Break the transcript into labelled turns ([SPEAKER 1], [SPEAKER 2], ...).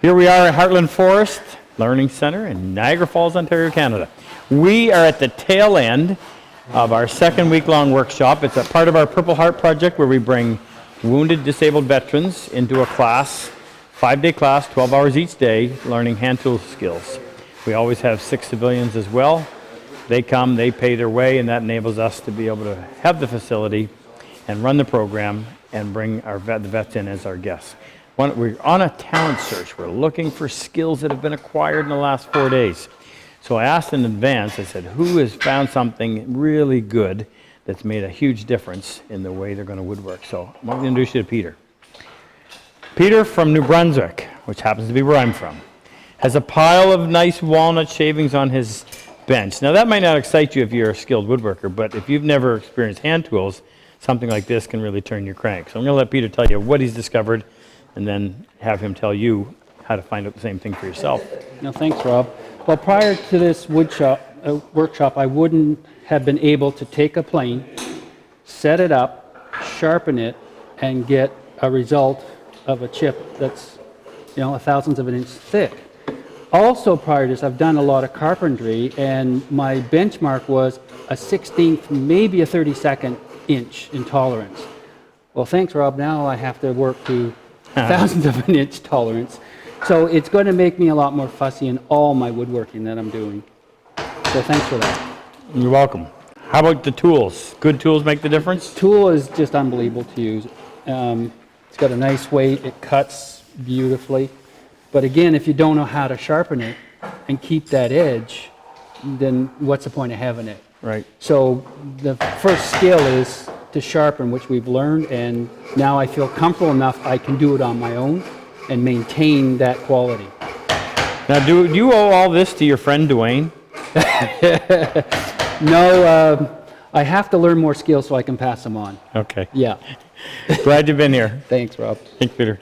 [SPEAKER 1] Here we are at Heartland Forest Learning Center in Niagara Falls, Ontario, Canada. We are at the tail end of our second week-long workshop. It's a part of our Purple Heart project where we bring wounded, disabled veterans into a class, 5-day class, 12 hours each day, learning hand tool skills. We always have 6 civilians as well. They come, they pay their way, and that enables us to be able to have the facility and run the program and bring the vets in as our guests. We're on a talent search. We're looking for skills that have been acquired in the last 4 days. So I asked in advance, I said, who has found something really good that's made a huge difference in the way they're going to woodwork? So I'm going to introduce you to Peter. Peter from New Brunswick, which happens to be where I'm from, has a pile of nice walnut shavings on his bench. Now that might not excite you if you're a skilled woodworker, but if you've never experienced hand tools, something like this can really turn your crank. So I'm going to let Peter tell you what he's discovered and then have him tell you how to find out the same thing for yourself.
[SPEAKER 2] No, thanks, Rob. Well, prior to this workshop, I wouldn't have been able to take a plane, set it up, sharpen it, and get a result of a chip that's, a thousandth of an inch thick. Also, prior to this, I've done a lot of carpentry, and my benchmark was a 16th, maybe a 32nd inch in tolerance. Well, thanks, Rob. Now I have to work to thousandth of an inch tolerance. So it's going to make me a lot more fussy in all my woodworking that I'm doing. So thanks for that.
[SPEAKER 1] You're welcome. How about the tools? Good tools make the difference?
[SPEAKER 2] Tool is just unbelievable to use. It's got a nice weight. It cuts beautifully. But again, if you don't know how to sharpen it and keep that edge, then what's the point of having it?
[SPEAKER 1] Right.
[SPEAKER 2] So the first skill is to sharpen, which we've learned, and now I feel comfortable enough I can do it on my own and maintain that quality.
[SPEAKER 1] Now, do you owe all this to your friend Dwayne?
[SPEAKER 2] No, I have to learn more skills so I can pass them on.
[SPEAKER 1] Okay.
[SPEAKER 2] Yeah.
[SPEAKER 1] Glad you've been here.
[SPEAKER 2] Thanks, Rob.
[SPEAKER 1] Thanks, Peter.